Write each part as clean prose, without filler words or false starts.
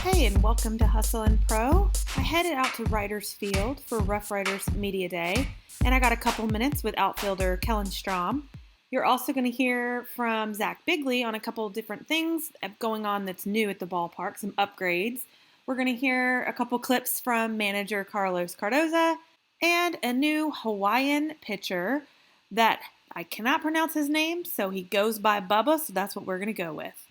Hey, and welcome to Hustle and Pro. I headed out to Writers Field for RoughRiders Media Day, and I got a couple minutes with Outfielder Kellen Strahm. You're also going to hear from Zach Bigley on a couple different things going on that's new at the ballpark, some upgrades. We're going to hear a couple clips from Manager Carlos Cardoza and a new Hawaiian pitcher that I cannot pronounce his name, so he goes by Bubba, so that's what we're going to go with.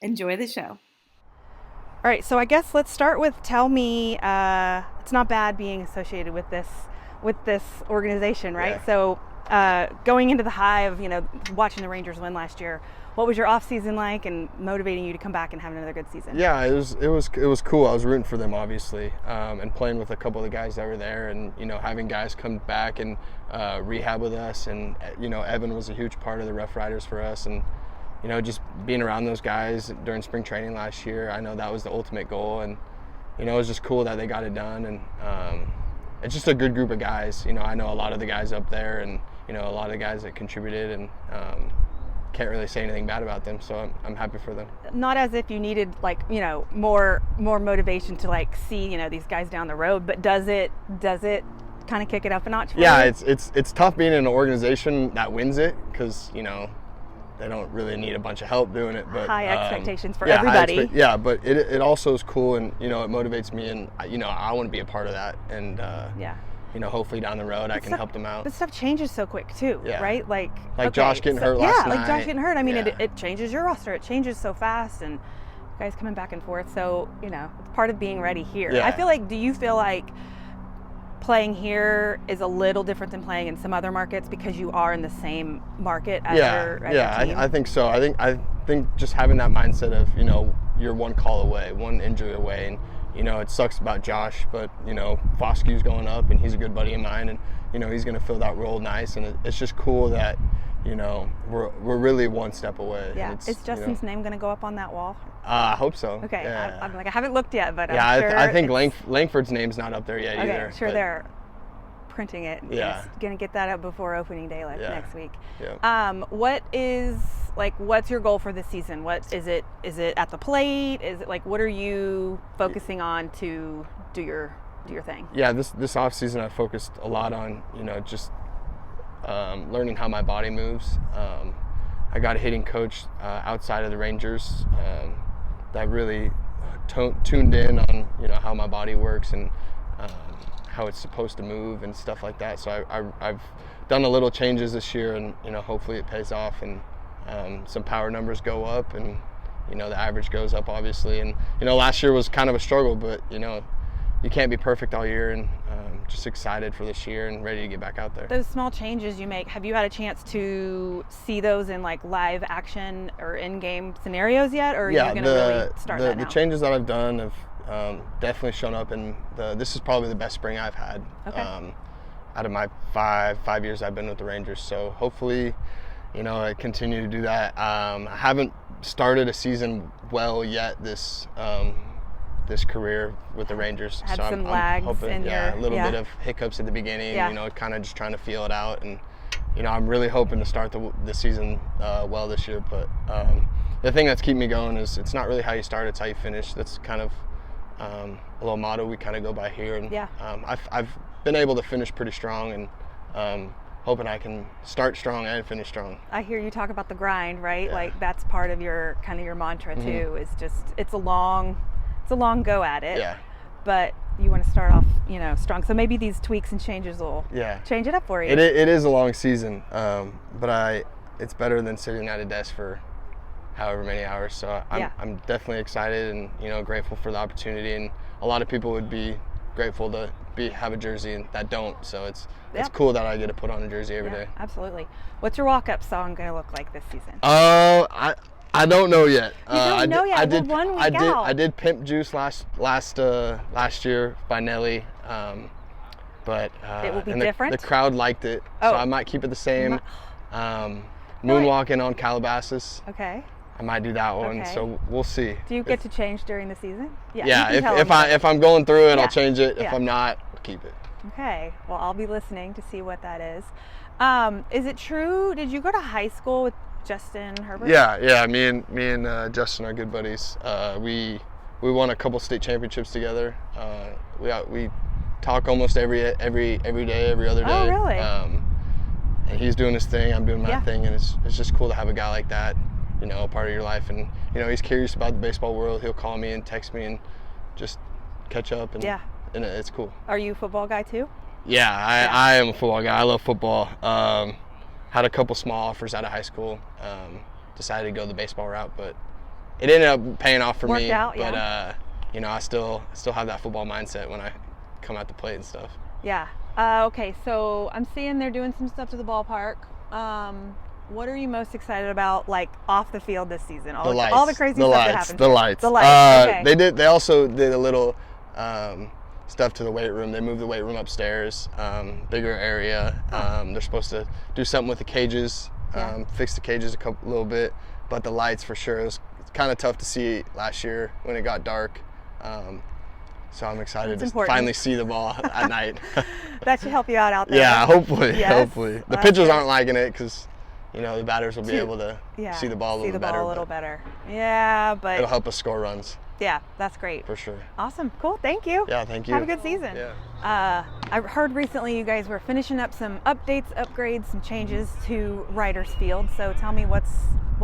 Enjoy the show. All right, so I guess let's start with tell me, it's not bad being associated with this organization, right? Yeah. So going into the high of, watching the Rangers win last year, what was your off season like and motivating you to come back and have another good season? Yeah, it was cool. I was rooting for them, obviously, and playing with a couple of the guys that were there, and having guys come back and rehab with us, and Evan was a huge part of the RoughRiders for us, and just being around those guys during spring training last year, I know that was the ultimate goal, and it was just cool that they got it done, and it's just a good group of guys. I know a lot of the guys up there, and a lot of the guys that contributed, and can't really say anything bad about them, so I'm happy for them. Not as if you needed more motivation to see these guys down the road, but does it kind of kick it up a notch for Yeah, you? it's tough being in an organization that wins it, because they don't really need a bunch of help doing it, but high expectations for yeah, everybody. But it also is cool, and it motivates me, and I want to be a part of that, and hopefully down the road I can help them out. But stuff changes so quick too, Yeah. right? Like Josh getting hurt last night. Yeah, like Josh getting hurt. I mean, Yeah. it changes your roster. It changes so fast, and guys coming back and forth. So it's part of being ready here. Yeah. I feel like. Do you feel like playing here is a little different than playing in some other markets because you are in the same market as your team? I think so. I think just having that mindset of you're one call away, one injury away, and it sucks about Josh, but Foskew's going up, and he's a good buddy of mine, and he's going to fill that role nice, and it's just cool that we're really one step away. Yeah. Is Justin's name going to go up on that wall? I hope so. Okay. Yeah. I'm I haven't looked yet, but yeah, I'm sure I think Langford's name's not up there yet okay, either. Sure, they're printing it. Yeah. Going to get that up before opening day next week. Yeah. What's your goal for this season? What is it? Is it at the plate? Is it what are you focusing on to do your thing? Yeah, this off season I focused a lot on just learning how my body moves. I got a hitting coach outside of the Rangers that really tuned in on how my body works and how it's supposed to move and stuff like that. So I've done a little changes this year, and hopefully it pays off, and some power numbers go up, and the average goes up, obviously. And last year was kind of a struggle, but you can't be perfect all year, and just excited for this year and ready to get back out there. Those small changes you make, have you had a chance to see those in live action or in-game scenarios yet, or are you going to really start that now? The changes that I've done have definitely shown up, and this is probably the best spring I've had. Okay. Out of my five years I've been with the Rangers, so hopefully I continue to do that. I haven't started a season well yet this career with the Rangers. Had so some I'm lags hoping, a little yeah. bit of hiccups at the beginning, Yeah. kind of just trying to feel it out, and I'm really hoping to start the season well this year. But the thing that's keeping me going is it's not really how you start, it's how you finish. That's kind of a little motto we kind of go by here, and yeah. I've been able to finish pretty strong, and hoping I can start strong and finish strong. I hear you talk about the grind, right? Yeah. That's part of your mantra too. Is just it's a long go at it. Yeah. But you want to start off strong. So maybe these tweaks and changes will change it up for you. It is a long season, but it's better than sitting at a desk for however many hours. So I'm definitely excited and grateful for the opportunity. And a lot of people would be grateful to have a jersey and that don't. So it's cool that I get to put on a jersey every day. Absolutely. What's your walk-up song going to look like this season? I don't know yet. You don't know yet? We're 1 week out. I did Pimp Juice last year by Nelly, but it will be and different. The crowd liked it, so I might keep it the same. Moonwalking on Calabasas. Okay. I might do that one, Okay. so we'll see. Do you get to change during the season? Yeah. If I'm going through it, I'll change it. Yeah. If I'm not, I'll keep it. Okay. Well, I'll be listening to see what that is. Is it true? Did you go to high school with Justin Herbert? Yeah. Me and Justin are good buddies. We we won a couple state championships together. We talk almost every day, every other day. Oh, really? And he's doing his thing, I'm doing my thing, and it's just cool to have a guy like that, you know, a part of your life. And you know, he's curious about the baseball world. He'll call me and text me and just catch up, and it's cool. Are you a football guy too? Yeah, I am a football guy. I love football. Had a couple small offers out of high school. Decided to go the baseball route, but it ended up paying off for me. Out, but you know, I still have that football mindset when I come out to play and stuff. Yeah. Okay, so I'm seeing they're doing some stuff to the ballpark. What are you most excited about, like off the field this season? All the crazy stuff that happens. The lights. Okay. They also did a little stuff to the weight room. They moved the weight room upstairs, bigger area. They're supposed to do something with the cages, fix the cages a little bit, but the lights for sure. It was kind of tough to see last year when it got dark. So I'm excited to finally see the ball at night. That should help you out there. Yeah, hopefully. Yes. Hopefully. The pitchers aren't liking it because, you know, the batters will be able to see the ball a little better. Yeah, but it'll help us score runs. Yeah, that's great. For sure. Awesome. Cool. Thank you. Yeah, thank you. Have a good season. Yeah. I heard recently you guys were finishing up some updates, upgrades, some changes to Riders Field. So tell me what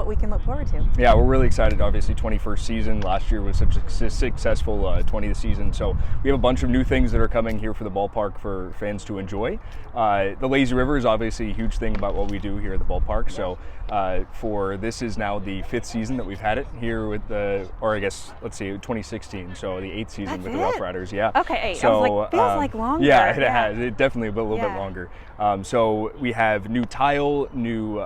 we can look forward to. Yeah, we're really excited. Obviously, 21st season. Last year was such a successful 20th season. So we have a bunch of new things that are coming here for the ballpark for fans to enjoy. The lazy river is obviously a huge thing about what we do here at the ballpark. So this is now the 5th season that we've had it here with 2016. So the 8th season with the RoughRiders. Yeah. Okay, 8. So, I was like, feels like longer. Yeah, it has. It definitely a little bit longer. So we have new tile, new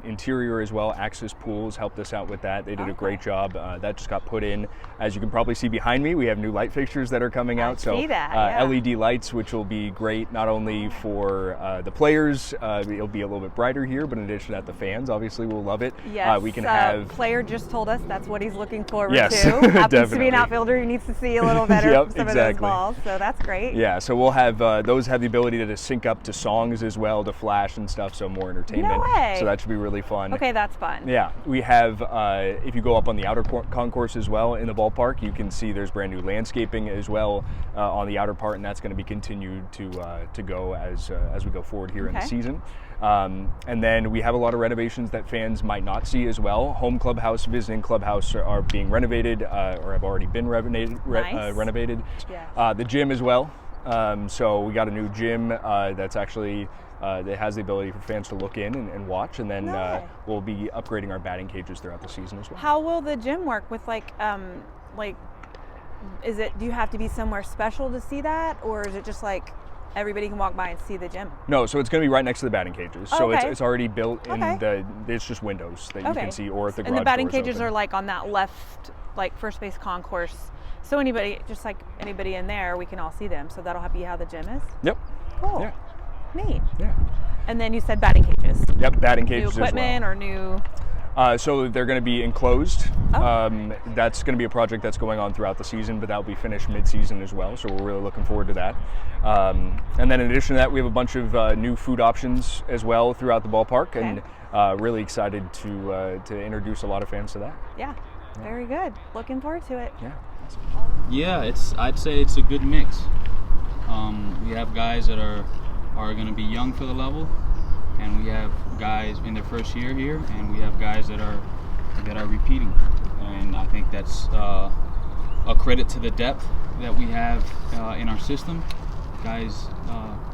interior as well. Access pools helped us out with that. They did a great job. That just got put in. As you can probably see behind me, we have new light fixtures that are coming out. I see that, LED lights, which will be great not only for the players. It'll be a little bit brighter here, but in addition to that, the fans obviously will love it. Yes. We can have. Player just told us that's what he's looking forward yes, to. Happens definitely. to be an outfielder who needs to see a little better some of those balls. So that's great. Yeah. So we'll have those have the ability to sync up to songs as well, to flash and stuff. So more entertainment. No way. So that should be really fun. Okay, that's fun. Yeah. We have, if you go up on the outer concourse as well in the ballpark, you can see there's brand new landscaping as well on the outer part, and that's going to be continued to go as we go forward here in the season. And then we have a lot of renovations that fans might not see as well. Home clubhouse, visiting clubhouse are being renovated or have already been renovated. Yes. The gym as well. So we got a new gym that's actually that has the ability for fans to look in and watch, and then we'll be upgrading our batting cages throughout the season as well. How will the gym work with do you have to be somewhere special to see that, or is it just like everybody can walk by and see the gym? No, so it's going to be right next to the batting cages. So it's already built in it's just windows that you can see, or if the garage and the batting doors cages open. are like on that left, like first base concourse. So anybody in there, we can all see them. So that'll be how the gym is? Yep. Cool. Yeah. Neat. Yeah. And then you said batting cages. Yep, batting cages new equipment as well. Or new... So they're going to be enclosed. That's going to be a project that's going on throughout the season, but that'll be finished mid-season as well. So we're really looking forward to that. And then in addition to that, we have a bunch of new food options as well throughout the ballpark, and really excited to introduce a lot of fans to that. Yeah, very good. Looking forward to it. Yeah. Yeah, I'd say it's a good mix. We have guys that are going to be young for the level, and we have guys in their first year here, and we have guys that are repeating. And I think that's a credit to the depth that we have in our system, guys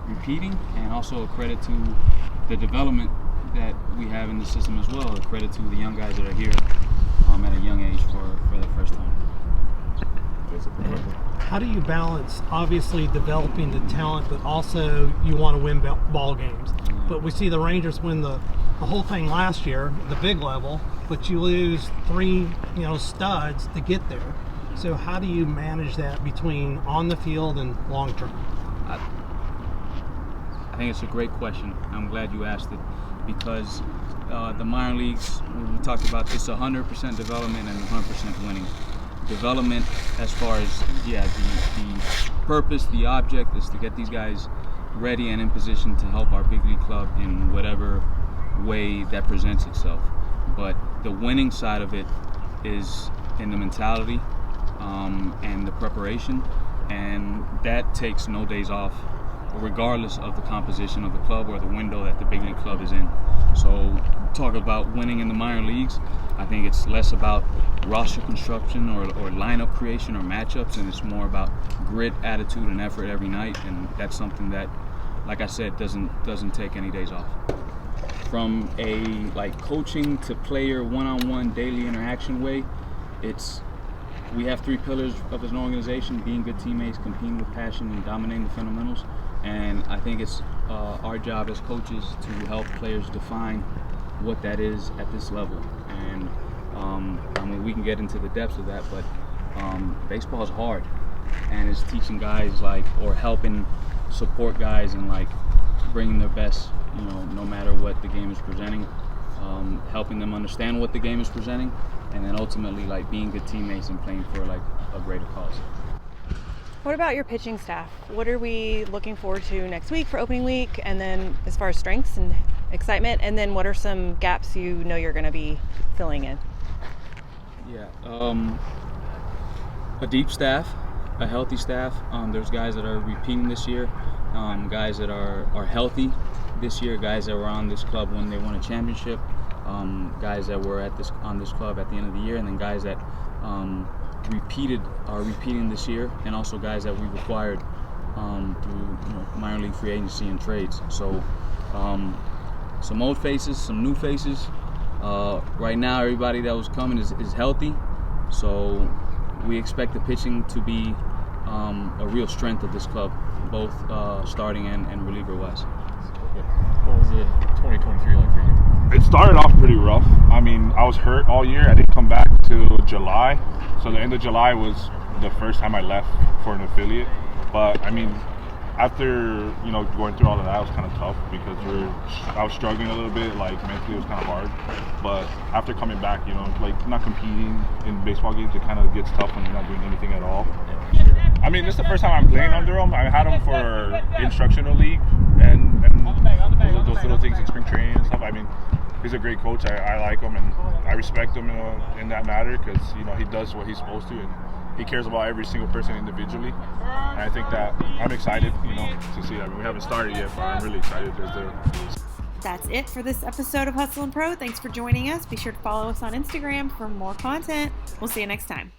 repeating, and also a credit to the development that we have in the system as well. A credit to the young guys that are here at a young age for the first time. How do you balance, obviously, developing the talent, but also you want to win ball games? But we see the Rangers win the whole thing last year, the big level, but you lose 3 studs to get there. So how do you manage that between on the field and long term? I think it's a great question. I'm glad you asked it, because the minor leagues, we talked about, it's 100% development and 100% winning. Development, as far as the purpose, the object is to get these guys ready and in position to help our big league club in whatever way that presents itself. But the winning side of it is in the mentality and the preparation, and that takes no days off, regardless of the composition of the club or the window that the big league club is in. So talk about winning in the minor leagues, I think it's less about roster construction or lineup creation or matchups, and it's more about grit, attitude, and effort every night, and that's something that, like I said, doesn't take any days off. From a coaching to player one-on-one daily interaction way, we have 3 pillars of an organization: being good teammates, competing with passion, and dominating the fundamentals. And I think it's our job as coaches to help players define what that is at this level. And I mean, we can get into the depths of that, but baseball is hard, and it's teaching guys or helping support guys and bringing their best, no matter what the game is presenting, helping them understand what the game is presenting, and then ultimately being good teammates and playing for a greater cause. What about your pitching staff? What are we looking forward to next week for opening week, and then as far as strengths and excitement, and then what are some gaps you're going to be filling in? Yeah, a deep staff, a healthy staff. There's guys that are repeating this year, guys that are healthy this year, guys that were on this club when they won a championship, guys that were on this club at the end of the year, and then guys that are repeating this year, and also guys that we've acquired through minor league free agency and trades. So some old faces, some new faces. Right now, everybody that was coming is healthy, so we expect the pitching to be a real strength of this club, both starting and reliever-wise. What was it 2023 like for you? It started off pretty rough. I mean, I was hurt all year. I didn't come back till July, so the end of July was the first time I left for an affiliate. But I mean, after going through all of that, it was kind of tough because I was struggling a little bit, mentally it was kind of hard. But after coming back, not competing in baseball games, it kind of gets tough when you're not doing anything at all. I mean, this is the first time I'm playing under him. I had him for instructional league and those little things in spring training and stuff. I mean, he's a great coach. I like him, and I respect him in that matter because he does what he's supposed to, and he cares about every single person individually. And I think that I'm excited, to see that. I mean, we haven't started yet, but I'm really excited. That's it for this episode of Hustle and Pro. Thanks for joining us. Be sure to follow us on Instagram for more content. We'll see you next time.